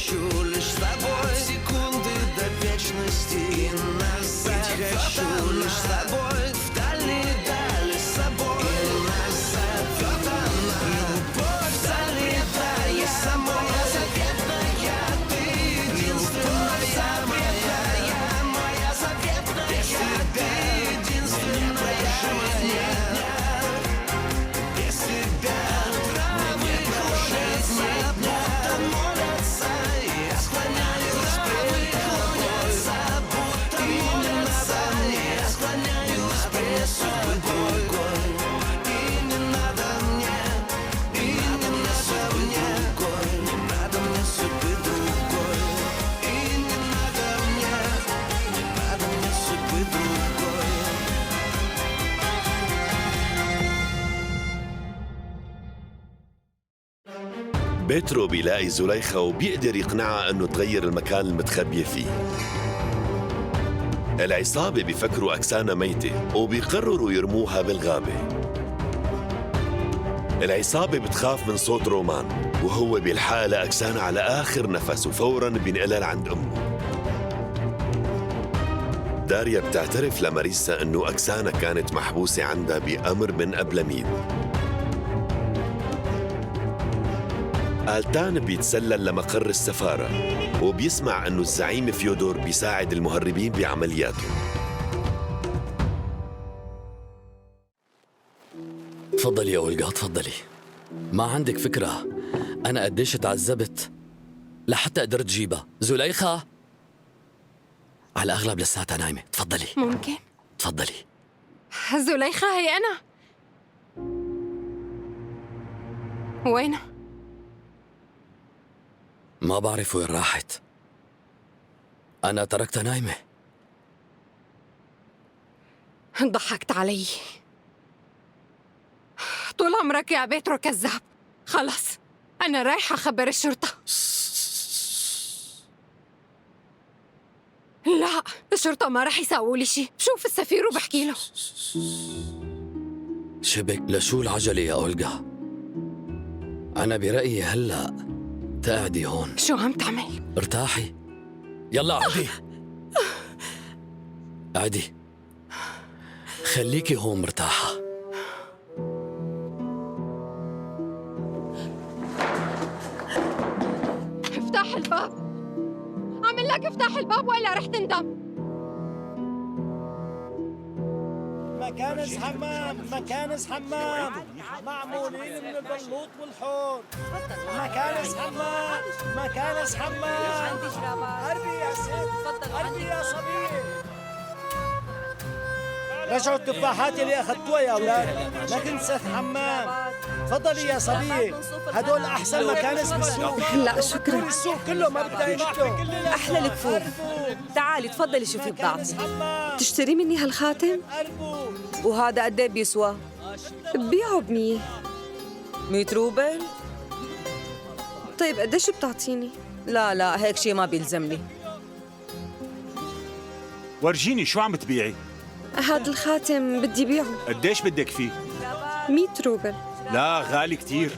хочу лишь с тобой секунды до вечности и назад. Ведь хочу лишь с тобой в дальние дали с собой и назад. Вот она, любовь залетая самой заветная, ты единственная моя заветная, без тебя единственная моя. Без тебя травы кружатся, будто молятся, я склоняюсь пред тобой, будто молятся, я склоняюсь пред тобой. И не надо мне, и не надо мне, не надо мне судьбы другой. И не надо мне судьбы другой. بيترو بيلاقي زليخة وبيقدر يقنعها انه تغير المكان المتخبية فيه. العصابة بيفكروا أكسانا ميتة وبيقرروا يرموها بالغابة. العصابة بتخاف من صوت رومان وهو بيلحقها لأكسانا على آخر نفس وفوراً بينقلها لعند أمه. داريا بتعترف لماريسا انه أكسانا كانت محبوسة عندها بأمر من أبلميد. آلتان بيتسلل لمقر السفارة وبيسمع أنه الزعيم فيودور بيساعد المهربين بعملياتهم. تفضلي يا أولغا تفضلي. ما عندك فكرة أنا قديش تعذبت لحتى قدرت جيبها. زليخة على الأغلب لساتها نايمة. تفضلي. ممكن؟ تفضلي. زليخة هي أنا. وينها؟ ما بعرف وين راحت. أنا تركتها نايمة. ضحكت علي. طول عمرك يا بيترو كذاب. خلص أنا رايحة أخبر الشرطة. لا الشرطة ما رح يساووا لي شيء. بشوف السفير وبحكي له. شبك لشو العجلة يا أولغا؟ أنا برأيي هلأ تقعدي هون. شو عم تعمل؟ ارتاحي. يلا عدي. عدي. خليكي هون مرتاحة. افتح الباب. عمل لك افتح الباب وإلا رح تندم. مكانس حمام، مكانس حمام معمولين من البلوط والحوض. مكانس حمام، مكانس حمام. عندي جرابات. قربي يا ست، قربي يا صبية. رجعوا التفاحات اللي أخذتوها يا أولاد. ما تنسى الحمام. تفضلي يا صبية، هدول أحسن مكانس بالسوق. لا شكرا. كل السوق كله ما بدها يشتو. أحلى الكفوف. تعالي تفضلي شوفي بضاعتي. حمام. تشتري مني هالخاتم؟ قربوا. وهذا قد ايه بيسوى؟ ببيعه ب100. 100 روبل؟ طيب قديش بتعطيني؟ لا هيك شيء ما بيلزمني. ورجيني شو عم تبيعي؟ هذا الخاتم بدي بيعه. قديش بدك فيه؟ 100 روبل. لا غالي كتير.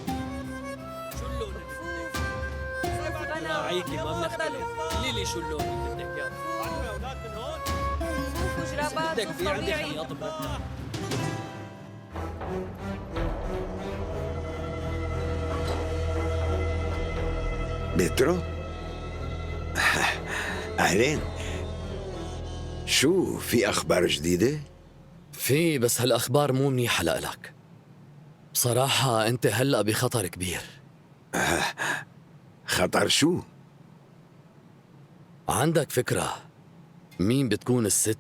معيكي ما بنختلف. قولي لي شو اللون اللي بدك اياه. جرابات بدك في عندك خياط بيترو؟ أهلين. شو في أخبار جديدة؟ في بس هالأخبار مو منيحة لإلك. بصراحة أنت هلأ بخطر كبير. خطر شو؟ عندك فكرة مين بتكون الست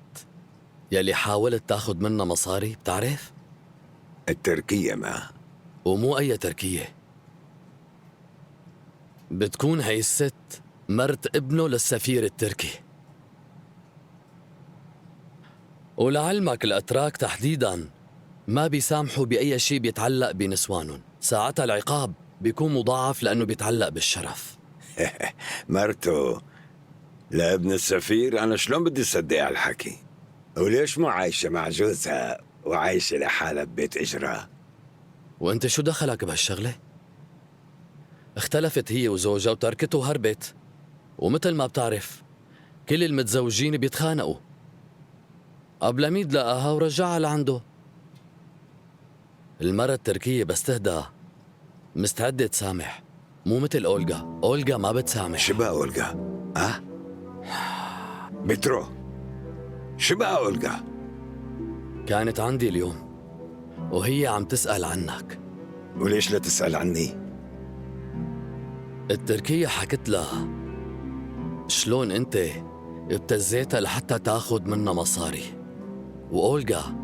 يلي حاولت تاخد منا مصاري بتعرف؟ التركية ما. ومو أي تركية. بتكون هي الست مرت ابنه للسفير التركي. ولعلمك الأتراك تحديداً ما بيسامحوا بأي شيء بيتعلق بنسوانهم. ساعتها العقاب بيكون مضاعف لأنه بيتعلق بالشرف. مرته لابن السفير، أنا شلون بدي صدق على الحكي؟ وليش مو عايشة مع جوزها وعايشة لحالها ببيت إجرة؟ وانت شو دخلك بهالشغلة؟ اختلفت هي وزوجها وتركته وهربت. ومثل ما بتعرف كل المتزوجين بيتخانقوا. أبو لميد لقاها ورجعها لعنده. المرة التركية بس تهدى مستعدة تسامح، مو مثل أولغا. أولغا ما بتسامح. شو بقى أولغا؟ بيترو، شو بقى أولغا؟ كانت عندي اليوم وهي عم تسأل عنك. وليش لا تسأل عني؟ التركية حكت لها شلون انت ابتزيتها لحتى تاخد منها مصاري، وأولغا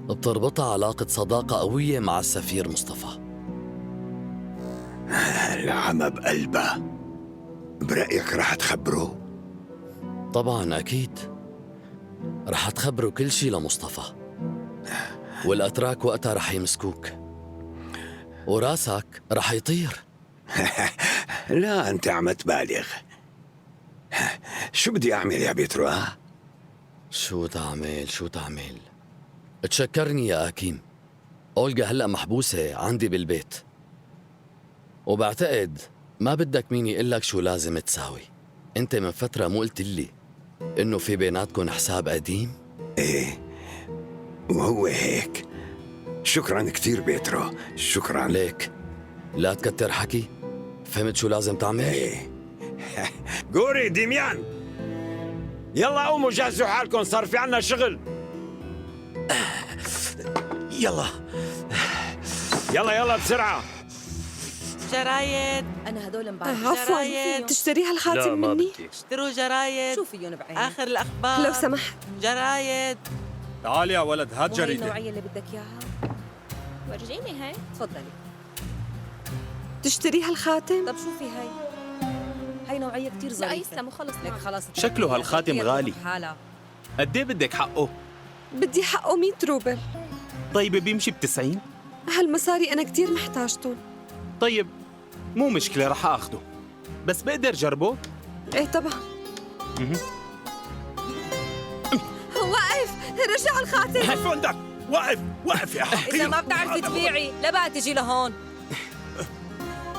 بتربطها علاقة صداقة قوية مع السفير مصطفى. العمى بقلبها. برأيك رح تخبره؟ طبعا أكيد رح تخبروا كل شي لمصطفى، والأتراك وقتها رح يمسكوك وراسك رح يطير. لا أنت عم تبالغ. شو بدي أعمل يا بيترو؟ شو تعمل؟ تشكرني يا أكيم. أولغا هلأ محبوسة عندي بالبيت، وبعتقد ما بدك مين يقلك شو لازم تساوي. انت من فترة مو قلت لي انه في بيناتكم حساب قديم؟ إيه، وهو هيك. شكرا كتير بيترو، شكرا. ليك لا تكتر حكي، فهمت شو لازم تعمل؟ إيه. قوري ديميان، يلا قوموا جهزوا حالكم، صار في عنا شغل. يلا يلا بسرعة. جرايد. أنا هدول مبارح. عفوا، تشتري هالخاتم مني؟ اشتروا جرايد. شو فيهم بعيني؟ آخر الأخبار. لو سمحت. جرايد. تعال يا ولد، هات وهي جريدة. النوعية اللي بدك إياها؟ ورجيني هاي. تفضلي. تشتري هالخاتم؟ طب شوفي هاي نوعية كتير ظريفة. لا يسلم وخلص. لك خلاص. شكله هالخاتم غالي. قد ايه بدك حقه؟ بدي حقه 100 روبل. طيب بيمشي ب90؟ هالمصاري أنا كتير محتاجتهم. طيب مو مشكلة، رح اخده، بس بقدر جربه؟ ايه طبعا. وقف، رجع الخاتم. عندك وقف يا حقير. إذا ما بتعرفي تبيعي لا بقى تجي لهون.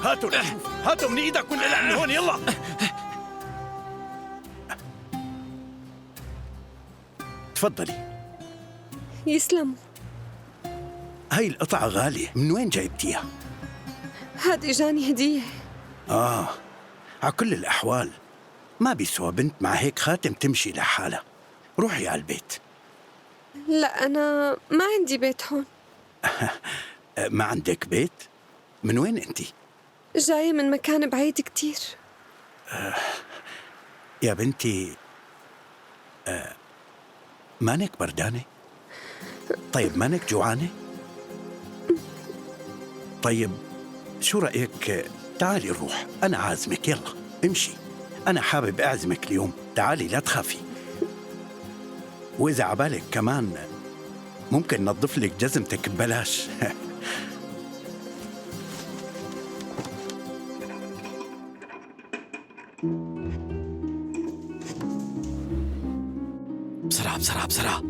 هاتوا لنشوف، هاتوا من ايدك ونقلع من هون. يلا تفضلي. يسلم. هاي القطعة غالية، من وين جايبتيها؟ هاد إجاني هدية. على كل الأحوال ما بيسوى بنت مع هيك خاتم تمشي لحالها. روحي على البيت. لا أنا ما عندي بيت هون. ما عندك بيت؟ من وين أنتِ؟ جاية من مكان بعيد كتير. يا بنتي، مانك بردانة؟ طيب مانك جوعانة؟ طيب شو رأيك تعالي نروح، أنا عازمك. يلا امشي، أنا حابب أعزمك اليوم. تعالي لا تخافي. وإذا عبالك كمان ممكن نضيف لك جزمتك ببلاش. بسرعة.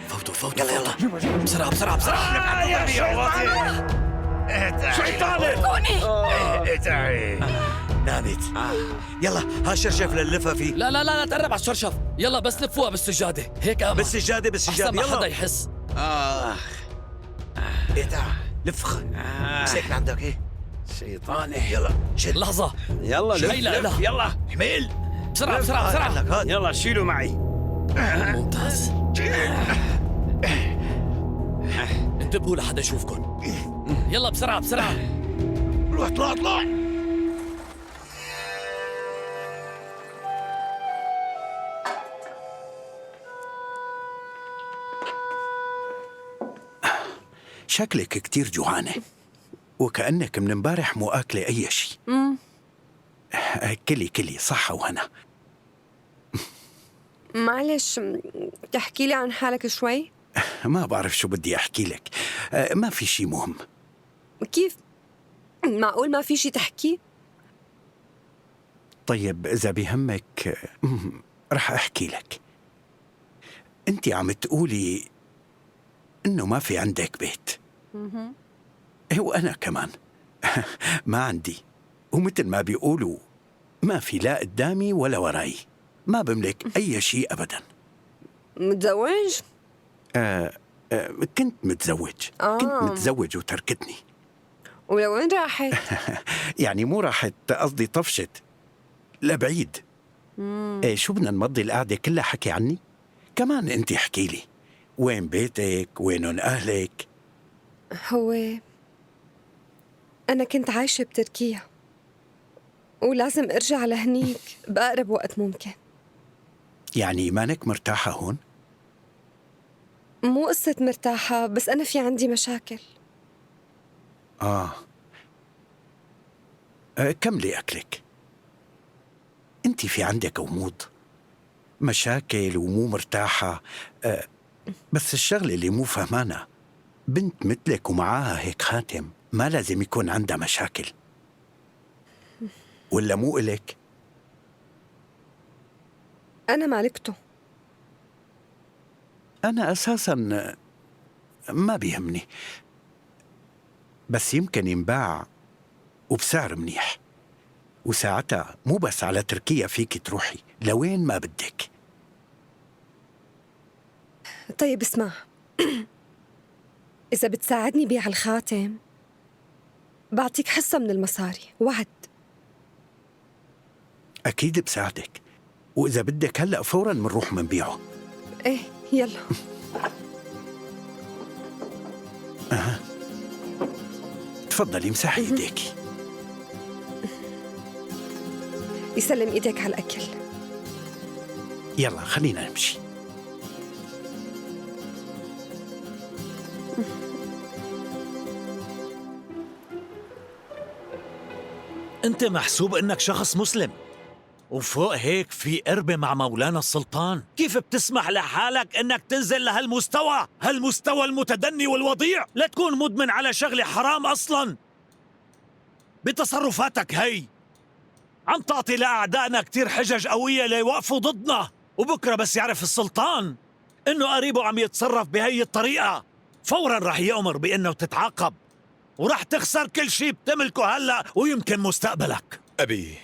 فوتوا. يلا بسرعة. شيطانة نامت. يلا ها الشرشف لنلفها فيه. لا تقرب على الشرشف. يلا بس لفوها بالسجادة هيك أمل. بالسجادة أحسن ما حدا يلا. يحس. ايه تعال لفخ. مسكنا عندك ايه شيطانة. يلا شد. لحظة. يلا لف. يلا حميل. بسرعة. يلا شيلوا معي. ممتاز. انتبهوا لحدا يشوفكن. يلا بسرعة. روح اطلع. شكلك كتير جوعانة، وكأنك من امبارح مو أكلة أي شيء. كلي صحة وهنا. معلش، تحكي لي عن حالك شوي؟ ما بعرف شو بدي أحكي لك. ما في شيء مهم. كيف؟ معقول ما في شي تحكي؟ طيب إذا بيهمك رح أحكي لك. أنت عم تقولي إنه ما في عندك بيت. إيه وأنا كمان ما عندي، ومثل ما بيقولوا ما في لا قدامي ولا وراي، ما بملك أي شيء أبدا. متزوج؟ كنت متزوج. كنت متزوج وتركتني. ولوين راحت؟ يعني مو راحت، قصدي طفشت لبعيد. إيه شو بدنا نمضي القعدة كلها حكي عني؟ كمان أنت احكي لي، وين بيتك؟ وينهم أهلك؟ هو أنا كنت عايشة بتركيا ولازم أرجع لهنيك بأقرب وقت ممكن. يعني مانك مرتاحة هون؟ مو قصة مرتاحة، بس أنا في عندي مشاكل. كملي أكلك. أنت في عندك غموض، مشاكل ومو مرتاحة. بس الشغلة اللي مو فهمانة، بنت مثلك ومعاها هيك خاتم ما لازم يكون عندها مشاكل، ولا مو إلك؟ أنا مالكته. أنا أساساً ما بيهمني، بس يمكن ينباع وبسعر منيح، وساعتها مو بس على تركيا فيك تروحي لوين ما بدك. طيب اسمع إذا بتساعدني بيع الخاتم بعطيك حصة من المصاري، وعد. أكيد بساعدك، وإذا بدك هلأ فوراً منروح منبيعه. إيه يلا. تفضلي مسحي ايديكي. يسلم إيديك على الأكل. يلا خلينا نمشي. أنت محسوب إنك شخص مسلم، وفوق هيك في قربة مع مولانا السلطان. كيف بتسمح لحالك إنك تنزل لهالمستوى، هالمستوى المتدني والوضيع، لا تكون مدمن على شغلة حرام أصلاً؟ بتصرفاتك هي عم تعطي لأعدائنا كتير حجج قوية ليوقفوا ضدنا، وبكرة بس يعرف السلطان إنه قريبه عم يتصرف بهي الطريقة فوراً رح يأمر بإنه تتعاقب، ورح تخسر كل شيء بتملكه هلأ ويمكن مستقبلك. أبي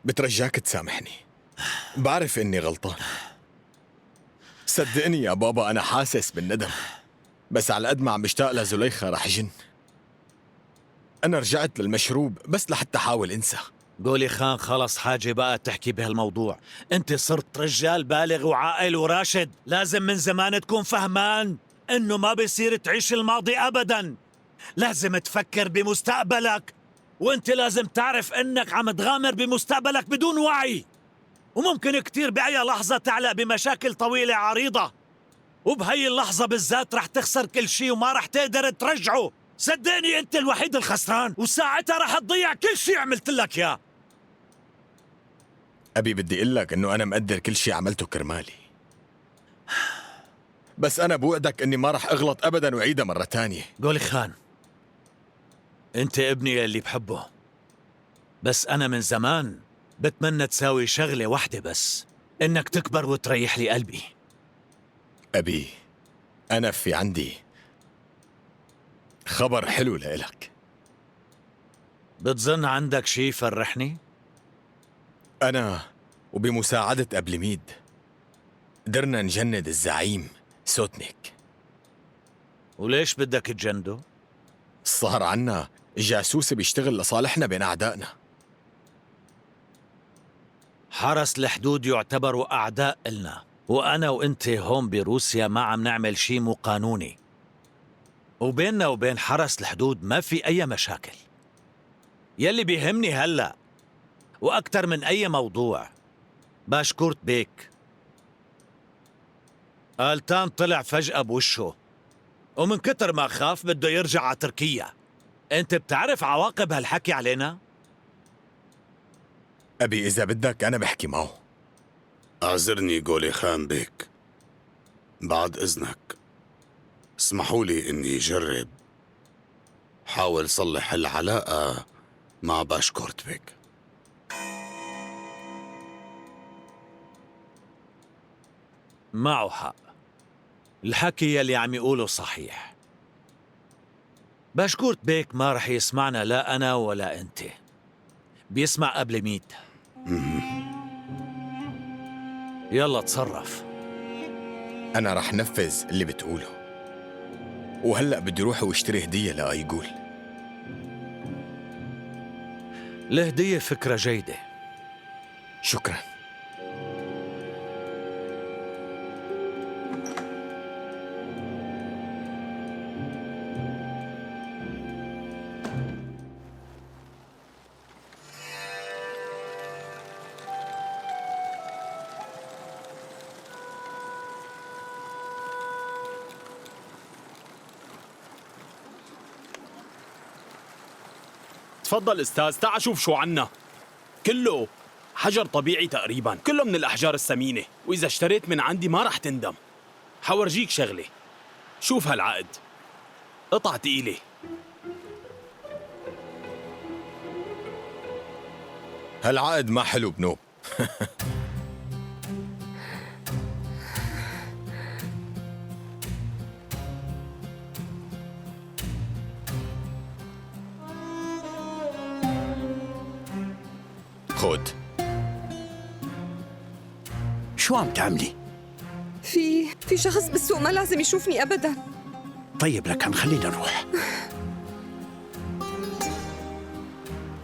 بترجاك تسامحني، بعرف إني غلطان. صدقني يا بابا أنا حاسس بالندم، بس على قد ما عم بشتاق لزليخة رح جن. أنا رجعت للمشروب بس لحتى أحاول أنسى. قولي خان خلص حاجة بقى تحكي بهالموضوع. انت صرت رجال بالغ وعاقل وراشد، لازم من زمان تكون فهمان انه ما بيصير تعيش الماضي ابدا، لازم تفكر بمستقبلك، وانت لازم تعرف انك عم تغامر بمستقبلك بدون وعي، وممكن كتير بأي لحظة تعلق بمشاكل طويلة عريضة، وبهي اللحظة بالذات رح تخسر كل شي وما رح تقدر ترجعه. صدقني انت الوحيد الخسران، وساعتها رح تضيع كل شي عملت لك اياه. أبي بدي أقول لك إنه أنا مقدر كل شي عملته كرمالي، بس أنا بوعدك إني ما رح أغلط أبداً وأعيدها مرة تانية. قولي خان، انت ابني اللي بحبه، بس أنا من زمان بتمنى تساوي شغلة واحدة بس، إنك تكبر وتريح لي قلبي. أبي أنا في عندي خبر حلو لإلك. بتظن عندك شي فرحني؟ أنا وبمساعدة أبلميد قدرنا نجند الزعيم سوتنيك. وليش بدك تجنده؟ صار عنا جاسوس بيشتغل لصالحنا بين أعدائنا. حرس الحدود يعتبروا أعداء إلنا، وأنا وإنت هون بروسيا ما عم نعمل شي مو قانوني، وبيننا وبين حرس الحدود ما في أي مشاكل. يلي بيهمني هلأ وأكتر من أي موضوع باشكورت بيك. آلتان طلع فجأة بوشه، ومن كتر ما خاف بده يرجع على تركيا. أنت بتعرف عواقب هالحكي علينا؟ أبي إذا بدك أنا بحكي معه. أعذرني قولي خان بيك، بعد إذنك اسمحوا لي إني أجرب حاول صلح العلاقة مع باشكورت بيك. معه حق، الحكي يلي عم يقوله صحيح. باشكورت بيك ما رح يسمعنا لا أنا ولا أنت، بيسمع قبل ميت. يلا تصرف. أنا رح نفذ اللي بتقوله، وهلأ بدي روح واشتري هدية لأيقول. الهدية فكرة جيدة. شكراً. تفضل استاذ، تعال شوف شو عنا. كله حجر طبيعي تقريبا، كله من الأحجار الثمينة، وإذا اشتريت من عندي ما رح تندم. حورجيك شغلة، شوف هالعقد، قطعة تقيلة. هالعقد ما حلو بنوب. خود. شو عم تعملي؟ في شخص بالسوق ما لازم يشوفني أبداً. طيب لكن خلينا نروح.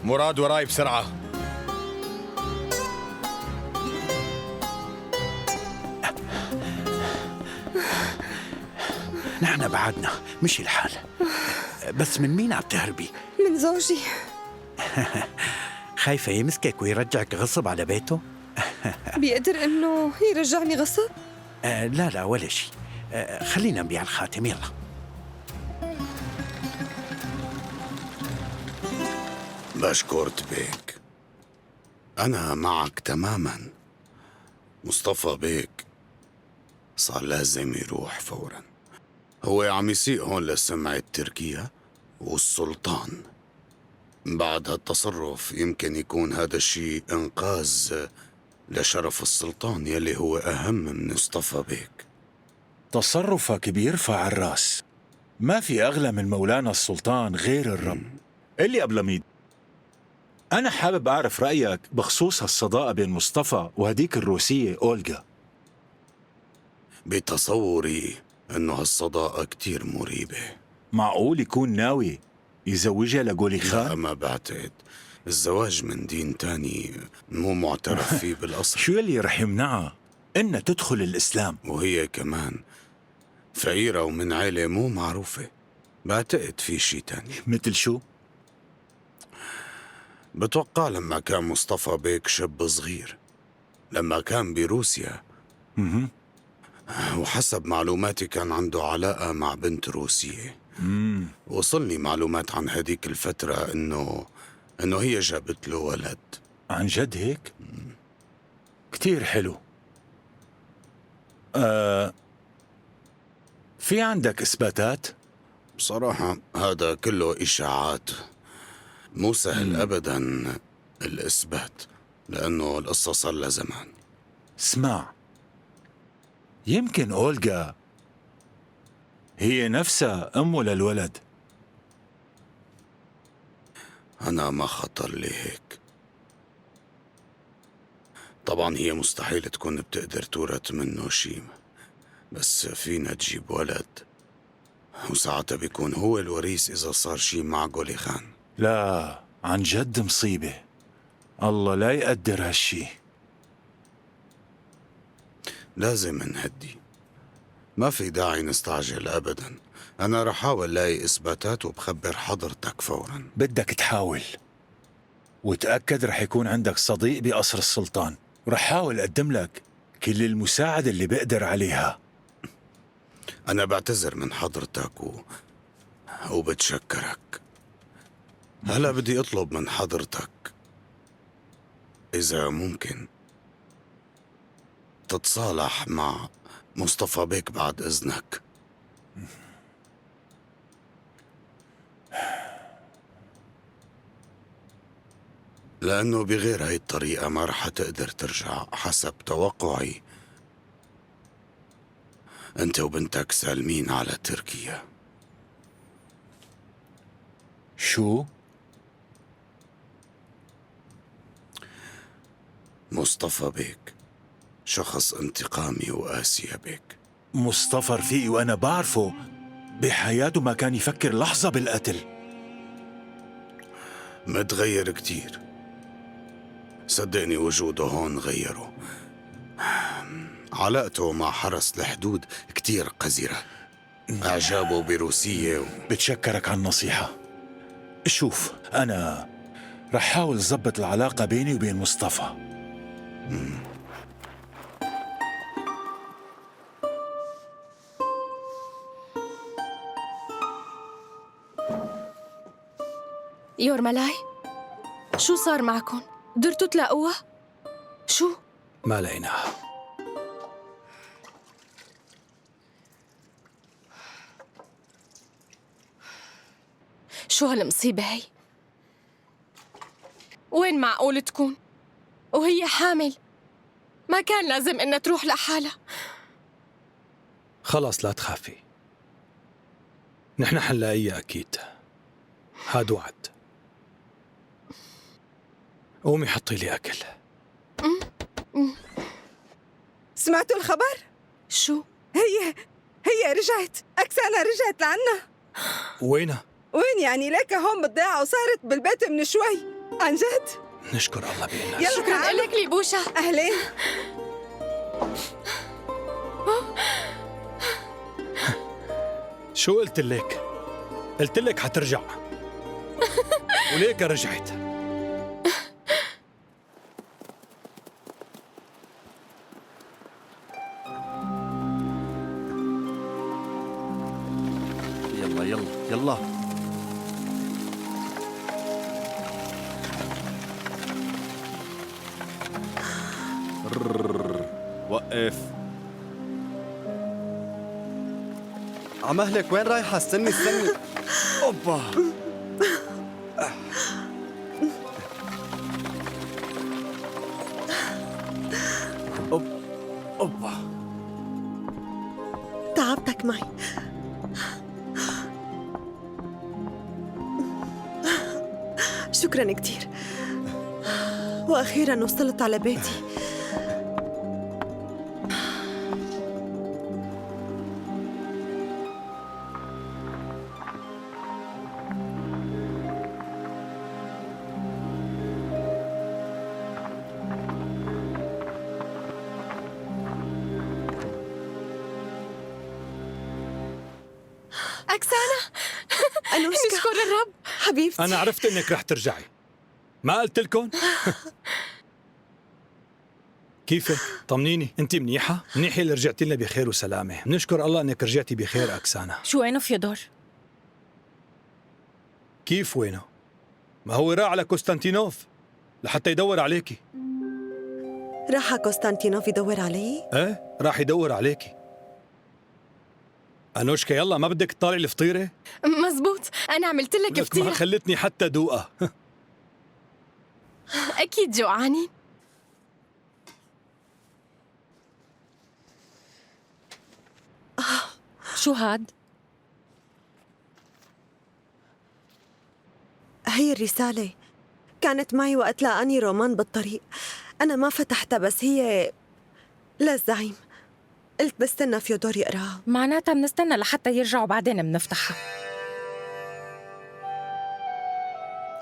مراد وراي بسرعة. نحن بعدنا مشي الحال. بس من مين عم تهربي؟ من زوجي. خايفة يمسكك ويرجعك غصب على بيته؟ بيقدر إنه يرجعني غصب؟ لا ولا شيء. خلينا نبيع الخاتم يلا. باشكورت بيك، أنا معك تماما. مصطفى بيك صار لازم يروح فورا. هو عم يسيء هون لسمعة تركيا والسلطان. بعد هالتصرف يمكن يكون هذا الشيء إنقاذ لشرف السلطان يلي هو أهم من مصطفى بيك. تصرفك بيرفع الراس. ما في أغلى من مولانا السلطان غير الرب. اللي قبل ميد، أنا حابب أعرف رأيك بخصوص هالصداقة بين مصطفى وهديك الروسية أولغا. بتصوري إنه هالصداقة كتير مريبة. معقول يكون ناوي يزوجها لجولي خان؟ لا ما بعتقد. الزواج من دين تاني مو معترف فيه بالأصل. شو يلي رح يمنعها إنها تدخل الإسلام؟ وهي كمان فقيرة ومن عائلة مو معروفة. بعتقد في شي تاني. مثل شو؟ بتوقع لما كان مصطفى بيك شاب صغير، لما كان بروسيا، وحسب معلوماتي كان عنده علاقة مع بنت روسية. وصلني معلومات عن هديك الفترة إنه هي جابت له ولد. عن جد هيك؟ كتير حلو. في عندك إثباتات؟ بصراحة هذا كله إشاعات، مو سهل أبداً الإثبات، لأنه القصة صار لها زمان. اسمع، يمكن أولغا هي نفسها أمه للولد. أنا ما خطر لي هيك. طبعاً هي مستحيل تكون بتقدر تورث منه شي، بس فينا تجيب ولد، وساعتها بيكون هو الوريث إذا صار شي مع جولي خان. لا، عن جد مصيبة. الله لا يقدر هالشي. لازم نهدي، ما في داعي نستعجل أبداً. أنا رح أحاول لاقي إثباتات وبخبر حضرتك فوراً. بدك تحاول، وتأكد رح يكون عندك صديق بقصر السلطان، ورح حاول أقدم لك كل المساعدة اللي بقدر عليها. أنا بعتذر من حضرتك وبتشكرك. هلا بدي أطلب من حضرتك إذا ممكن تتصالح مع مصطفى بيك بعد إذنك. لأنه بغير هاي الطريقة ما رح تقدر ترجع. حسب توقعي أنت وبنتك سالمين على تركيا. شو؟ مصطفى بيك شخص انتقامي وقاسي بك. مصطفى رفيقي وأنا بعرفه، بحياته ما كان يفكر لحظة بالقتل. متغير كتير، صدقني وجوده هون غيره. علاقته مع حرس الحدود كتير قذرة، إعجابه بروسية بتشكرك على النصيحة. شوف، أنا رح حاول ظبط العلاقة بيني وبين مصطفى. يور ملاي، شو صار معكم؟ قدرتوا تلاقوها؟ شو؟ ما لقيناها. شو هالمصيبة هي؟ وين معقول تكون؟ وهي حامل، ما كان لازم إنها تروح لحالها. خلاص لا تخافي، نحن حنلاقيها أكيد، هاد وعد. قومي حطي لي أكل. سمعتوا الخبر؟ شو؟ هي رجعت، أكسانا رجعت لعنا. وينها؟ وين يعني؟ لك هون بالضيعة وصارت بالبيت من شوي. عن جد؟ نشكر الله بإنها. يلا شكرا تعالوا. لك ليبوشا. أهلين. شو قلت لك؟ قلت لك حترجع وليك رجعت. يلا يلا يلا. وقف. عمهلك وين رايحة؟ استني. اوبا. اوبا. تعبتك معي. شكرا كتير، وأخيرا وصلت على بيتي. أكسانا، نشكر الرب. حبيبتي، أنا عرفت إنك رح ترجعي، ما قلت لكم؟ كيفك؟ طمنيني، أنت منيحة؟ منيحة اللي رجعتي لنا بخير وسلامة. نشكر الله إنك رجعتي بخير أكسانا. شو وينه فيودور؟ كيف وينه؟ ما هو راح على كوستانتينوف لحتى يدور عليكي. راح كوستانتينوف يدور علي؟ ايه راح يدور عليكي. أنوشكا يلا، ما بدك تطالعي الفطيرة؟ مزبوط، أنا عملت لك ما فطيرة. خلتني حتى دوقها. أكيد جوعانين. شو هاد؟ هي الرسالة كانت معي وقت لاقاني رومان بالطريق. أنا ما فتحتها، بس هي للزعيم. قلت بستنى فيودور يقراها. معناتها بنستنى لحتى يرجعوا بعدين بنفتحها.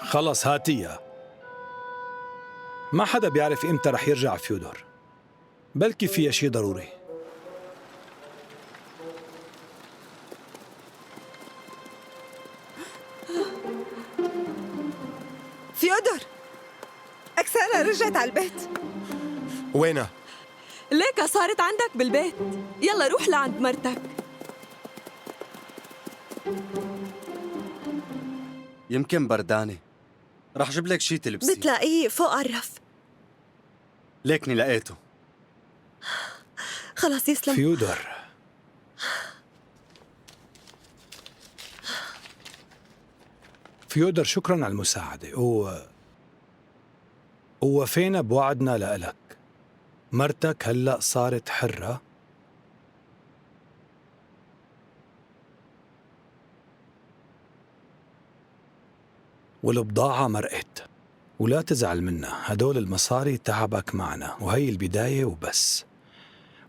خلص هاتيها. ما حدا بيعرف إمتى رح يرجع فيودور، بلكي فيها شي ضروري. فيودور، أكسانا رجعت على البيت. وينها؟ ليكا صارت عندك بالبيت. يلا روح لعند مرتك. يمكن بردانة، رح جيب لك شي تلبسيه. بتلاقيه فوق على الرف. ليكني لقيته. خلاص يسلم. فيودور، فيودور شكراً على المساعدة. ووفينا بوعدنا لإلك. مرتك هلأ صارت حرة والبضاعة مرقت. ولا تزعل منا، هدول المصاري تعبك معنا، وهي البداية وبس.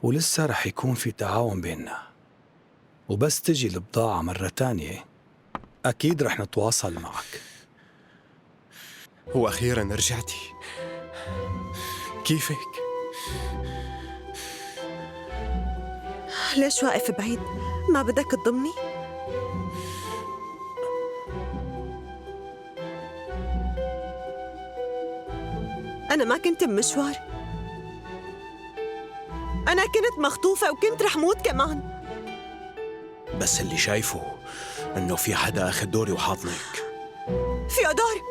ولسه رح يكون في تعاون بيننا، وبس تجي البضاعة مرة تانية أكيد رح نتواصل معك. وأخيرا رجعتي، كيفك؟ ليش واقف بعيد؟ ما بدك تضمني؟ أنا ما كنت بمشوار، أنا كنت مخطوفة وكنت رح موت كمان. بس اللي شايفه إنه في حدا أخذ دوري وحاضنك. فيودور،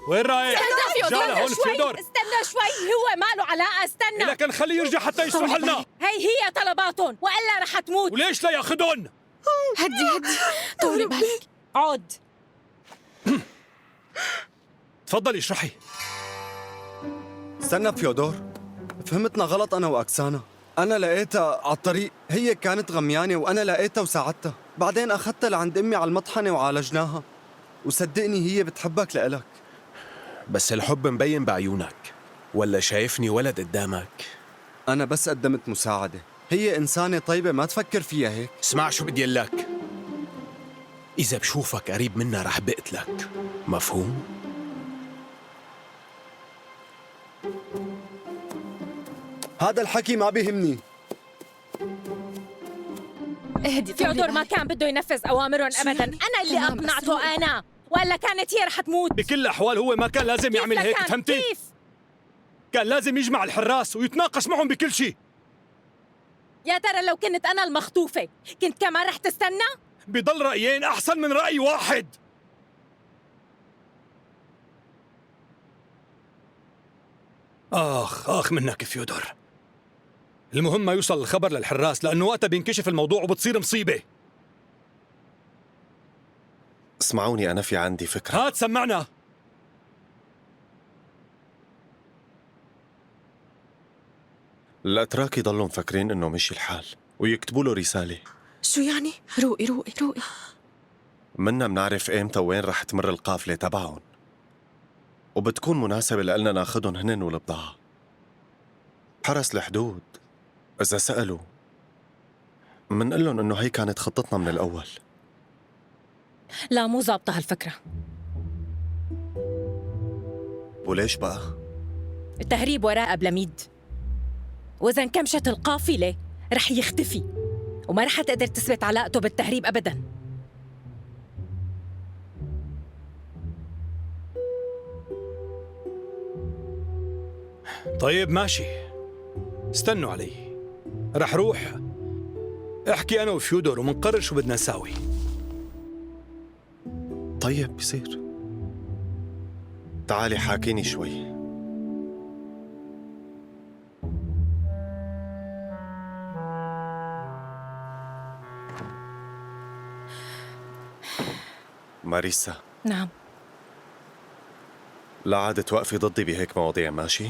وين رايح؟ استنى فيودور، هون فيودور. استنى شوي، هو ماله علاقة، استنى. لكن خليه يرجع حتى يشرح لنا. هي طلباتهم وإلا رح تموت. وليش لا ياخذون؟ هدي طولي بالك، عود. تفضلي اشرحي. استنى فيودور، فهمتنا غلط أنا وأكسانا. أنا لقيتها على الطريق، هي كانت غميانة وأنا لقيتها وساعدتها. بعدين أخذتها لعند أمي على المطحنة وعالجناها. وصدقني هي بتحبك لإلك. بس الحب مبين بعيونك، ولا شايفني ولد قدامك؟ أنا بس قدمت مساعدة، هي إنسانة طيبة ما تفكر فيها هيك. اسمع شو بدي لك، إذا بشوفك قريب منها رح بقتلك، مفهوم؟ هذا الحكي ما بيهمني. اهدي فيودور، ما كان بده ينفذ أوامرهم أبداً، أنا اللي أقنعته أنا، وإلا كانت هي رح تموت. بكل الأحوال هو ما كان لازم يعمل هيك، كان؟ فهمتي؟ كيف؟ كان لازم يجمع الحراس ويتناقش معهم بكل شيء. يا ترى لو كنت أنا المخطوفة كنت كمان رح تستنى؟ بضل رأيين أحسن من رأي واحد. آخ منك فيودور. المهم ما يوصل الخبر للحراس، لأنه وقتها بينكشف الموضوع وبتصير مصيبة. اسمعوني، أنا في عندي فكرة. هات سمعنا. الأتراك يضلوا مفكرين إنه مشي الحال ويكتبوا له رسالة. شو يعني؟ روقي. منا منعرف إمتى وين رح تمر القافلة تبعهم، وبتكون مناسبة لنا ناخدهم هنن والبضاعة. حرس الحدود إذا سألوا منقول لهم إنه هي كانت خطتنا من الأول. لا، مو ظابطة هالفكرة. وليش بقى؟ التهريب وراء أبلميد، وإذا انكمشت القافلة رح يختفي وما رح تقدر تثبت علاقته بالتهريب أبداً. طيب ماشي، استنوا علي، رح روح احكي أنا وفيودور ومنقرر شو بدنا نساوي. طيب بصير، تعالي حاكيني شوي. ماريسا. نعم. لا عاد توقفي ضدي بهيك مواضيع، ماشي؟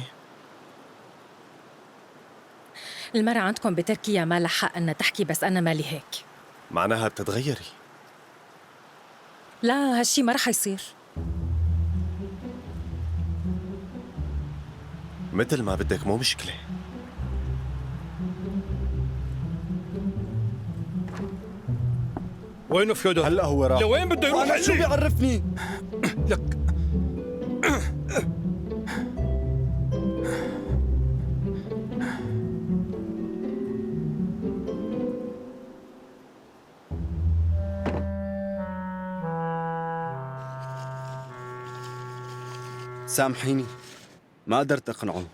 المرة عندكم بتركيا ما لها حق أنها تحكي، بس أنا مالي هيك. معناها بتتغيري؟ لا، هالشي ما رح يصير. مثل ما بدك، مو مشكلة. وينه فيودور؟ هلا هو راح. لوين بده يروح؟ أنا شو بيعرفني؟ لك سامحيني، ما قدرت أقنعه.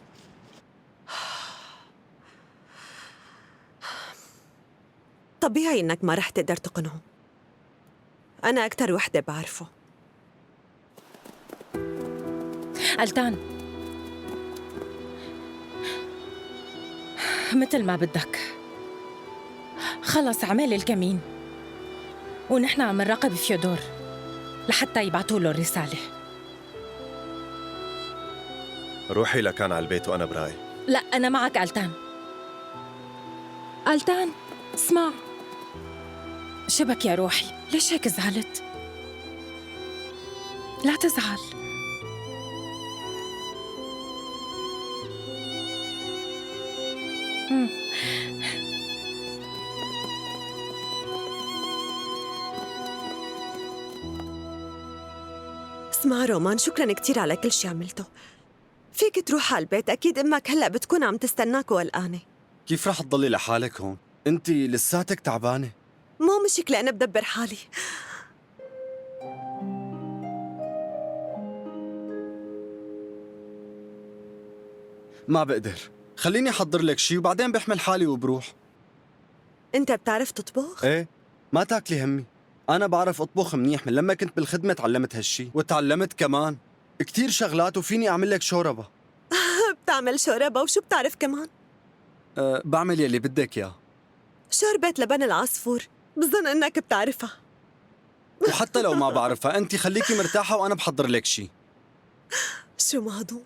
طبيعي إنك ما رح تقدر تقنعه، أنا أكتر وحدة بعرفه. ألتان، مثل ما بدك، خلص اعمل الكمين ونحن عم نراقب فيودور لحتى يبعتوا له الرسالة. روحي لكان على البيت وأنا براي. لا، أنا معك ألتان. ألتان، اسمع، شبك يا روحي، ليش هيك زعلت؟ لا تزعل. اسمع رومان، شكراً كتير على كل شي عملته. فيك تروح على البيت، أكيد أمك هلأ بتكون عم تستناك وقلقانة. كيف رح تضلي لحالك هون؟ انت لساتك تعبانة. مو مشكلة، أنا بدبر حالي. ما بقدر، خليني أحضر لك شي وبعدين بحمل حالي وبروح. أنت بتعرف تطبخ؟ ايه، ما تاكلي همي. أنا بعرف أطبخ منيح، من لما كنت بالخدمة تعلمت هالشي، وتعلمت كمان كتير شغلات، وفيني أعمل لك شوربة. بتعمل شوربة؟ وشو بتعرف كمان؟ بعمل يلي بدك إياه. شوربة لبن العصفور، بظن إنك بتعرفها. وحتى لو ما بعرفها، أنت خليكي مرتاحة وأنا بحضر لك شي. شو مهضوم؟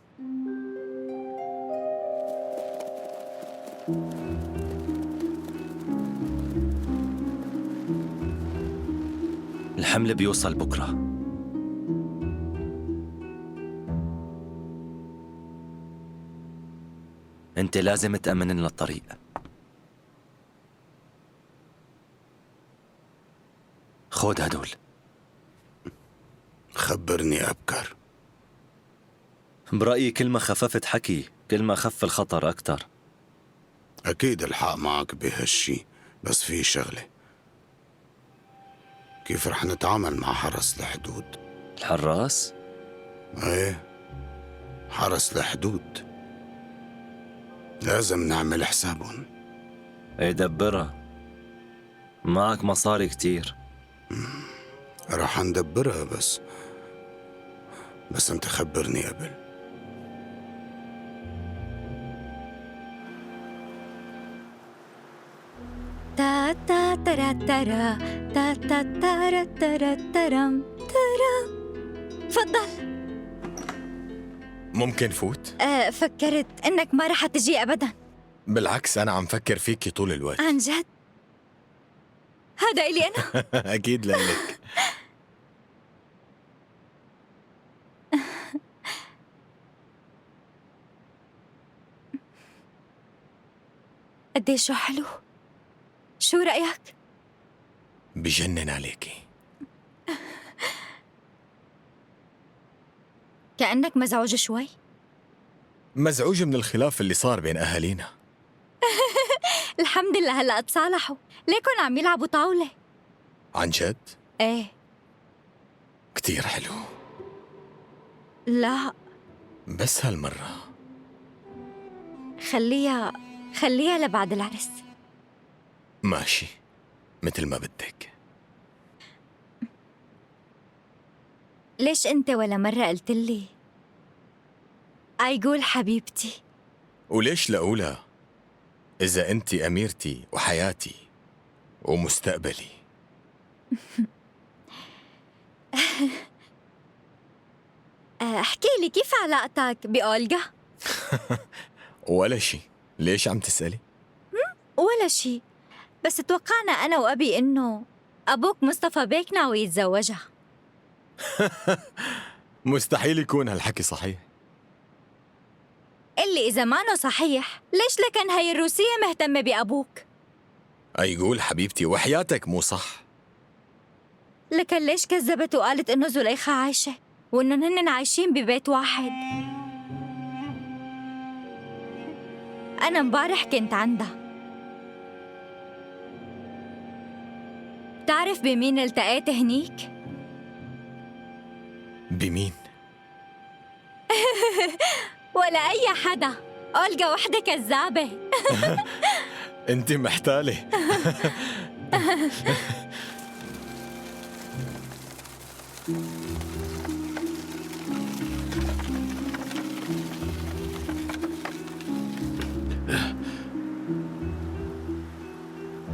الحمل بيوصل بكرة. انت لازم تأمن لنا الطريق. خود هدول. خبرني أبكر. برأيي كل ما خففت حكي كل ما خف الخطر أكتر. أكيد الحق معك بهالشي، بس في شغلة، كيف رح نتعامل مع حرس الحدود؟ الحراس؟ ايه، حرس الحدود لازم نعمل حسابهم. ايه دبرها، معك مصاري كتير. رح ندبرها، بس انت خبرني قبل. تا تا ترا ترا تا تا ترا ترا ترم ترا. تفضل. ممكن فوت؟ فكرت انك ما رح تجي ابدا. بالعكس، أنا عم فكر فيكي طول الوقت. عن جد؟ هذا إلي أنا؟ أكيد لإلك. قديش حلو. شو رأيك؟ بجنن عليكي. كأنك مزعوج شوي. مزعوج من الخلاف اللي صار بين أهالينا. الحمد لله هلأ تصالحوا، ليكن عم يلعبوا طاولة. عن جد؟ ايه. كتير حلو. لا بس هالمرة خليها لبعد العرس. ماشي، مثل ما بدك. ليش انت ولا مرة قلت لي أيقول حبيبتي؟ وليش لأولى إذا أنت أميرتي وحياتي ومستقبلي؟ احكي لي كيف علاقتك بأولغا؟ ولا شي. ليش عم تسألي؟ ولا شي، بس توقعنا أنا وأبي إنه أبوك مصطفى بيك ناوي يتزوجها. مستحيل يكون هالحكي صحيح. اللي إذا مانو صحيح، ليش لكن هاي الروسية مهتمة بأبوك؟ أيقول حبيبتي وحياتك مو صح. لكن ليش كذبت وقالت إنه زليخة عايشة وإنهم هن عايشين ببيت واحد؟ أنا امبارح كنت عندها. بتعرف بمين التقيت هنيك؟ بمين؟ ولا أي حدا، أولغا وحدة كذابة. أنت محتالة.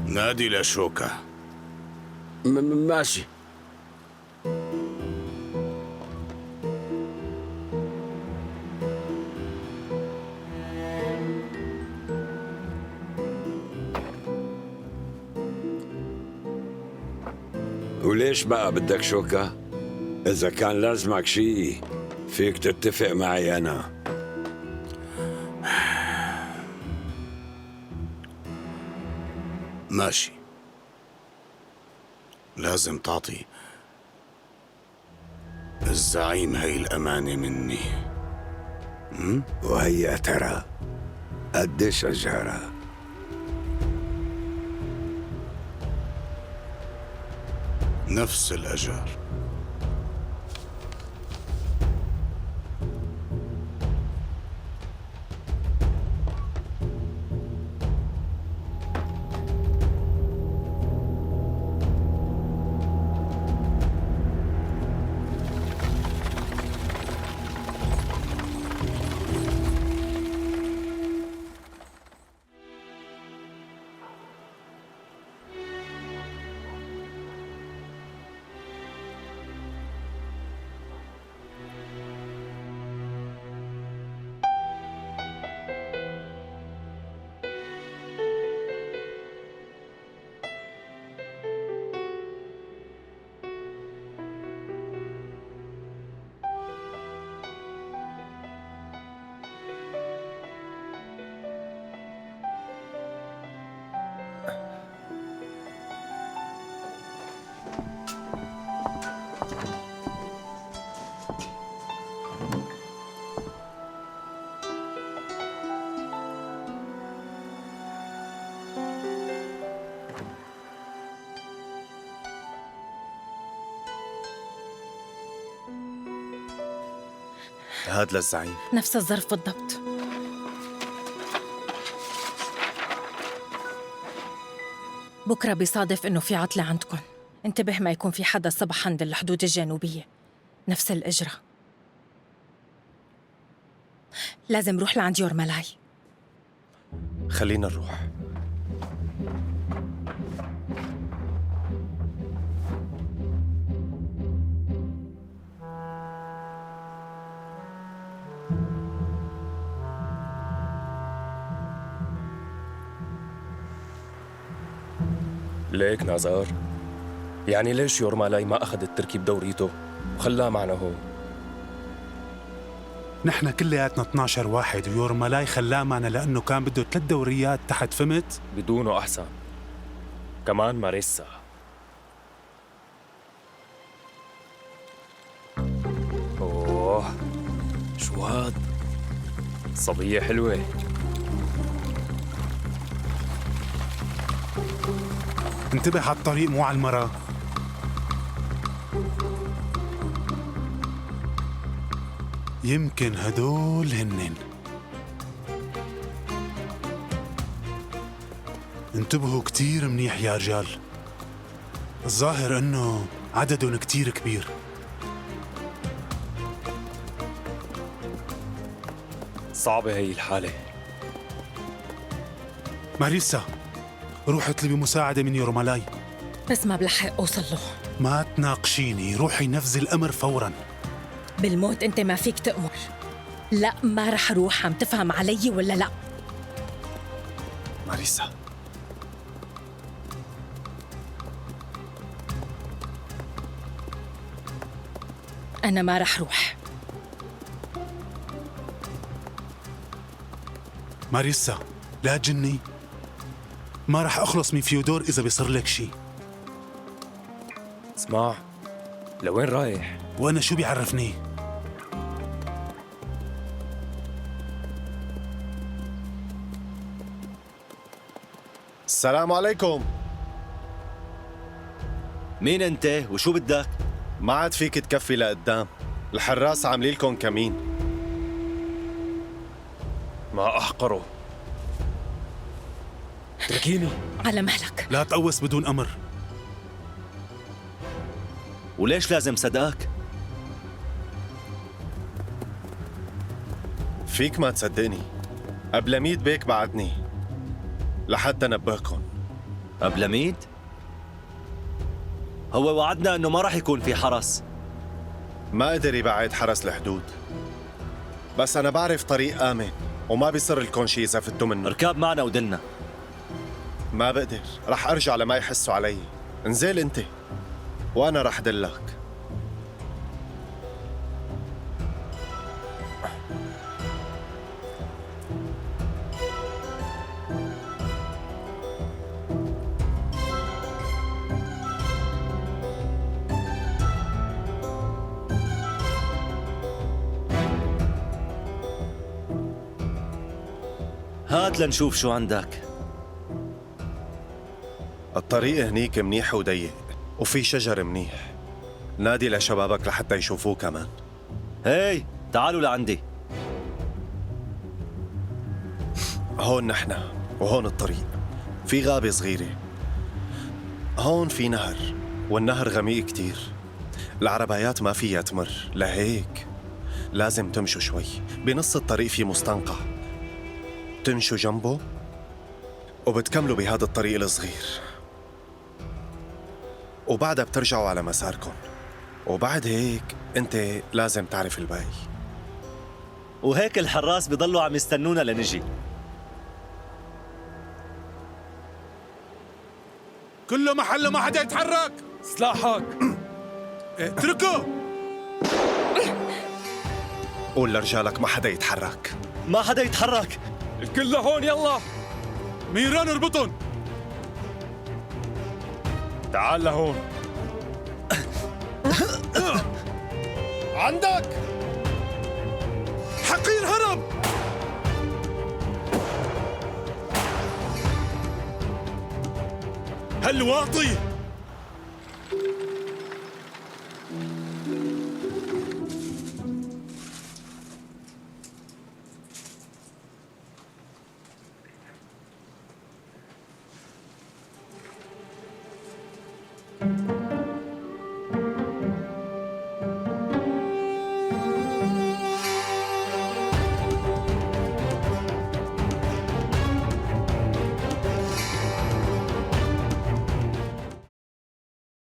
نادي لشوكة. ماشي. وليش بقى بدك شوكة؟ إذا كان لازمك شيء فيك تتفق معي أنا. ماشي، لازم تعطي الزعيم هي الأمانة مني. وهي ترى قديش أجارها؟ نفس الأجار. هاد للزعيم. نفس الظرف بالضبط. بكرة بيصادف إنه في عطلة عندكم، انتبه ما يكون في حدا صبح عند الحدود الجنوبية. نفس الإجرة. لازم نروح لعند يورمالاي. خلينا نروح. ليك نازار؟ يعني ليش يورمالاي ما أخذ التركي بدوريته وخلاه معنا هون؟ نحن كلياتنا 12 واحد ويورمالاي خلاه معنا لأنه كان بده 3 دوريات تحت، فهمت؟ بدونه أحسن. كمان ماريسا. أوه شو هاد؟ صبية حلوة. انتبه على الطريق مو على المرة. يمكن هدول هنن. انتبهوا كتير منيح يا رجال، الظاهر انه عددهم كتير كبير. صعبة هي الحالة. ماريسا، روح اطلبي مساعدة من يورمالاي. بس ما بلحق أوصل له. ما تناقشيني، روحي نفذي الأمر فوراً. بالموت أنت ما فيك تأمر. لا ما رح أروح، عم تفهم علي ولا لا؟ ماريسا، أنا ما رح روح. ماريسا لا تجني، ما رح أخلص من فيودور إذا بيصير لك شي. اسمع، لوين رايح؟ وأنا شو بيعرفني؟ السلام عليكم. مين انت وشو بدك؟ ما عاد فيك تكفي لقدام، الحراس عاملين لكم كمين. ما أحقره. اتركيني. على مهلك. لا تقوس بدون أمر. وليش لازم صدقك؟ فيك ما تصدقني، أبلميد بيك بعتني لحتى نبهكم. أبلميد؟ هو وعدنا إنه ما راح يكون في حرس. ما قدر يبعد حرس الحدود، بس أنا بعرف طريق آمن وما بيصير لكم شي إذا فتوا منه. اركب معنا ودلنا. ما بقدر، رح أرجع لما يحسوا علي. انزل أنت وأنا رح دلك. هات لنشوف شو عندك. الطريق هنيك منيح وضيق وفي شجر منيح. نادي لشبابك لحتى يشوفوه كمان. هاي تعالوا لعندي. هون نحن وهون الطريق. في غابة صغيرة. هون في نهر والنهر غميق كتير. العربايات ما فيها تمر، لهيك لازم تمشوا شوي. بنص الطريق في مستنقع، تمشوا جنبه وبتكملوا بهذا الطريق الصغير، وبعدها بترجعوا على مساركم. وبعد هيك انت لازم تعرف الباقي. وهيك الحراس بضلوا عم يستنونا لنجي. كله محله، ما حدا يتحرك. سلاحك. اتركه. قول لرجالك ما حدا يتحرك. ما حدا يتحرك. الكل لهون يلا. ميران اربطن. تعال لهون. عندك حقير هرب. هالواطي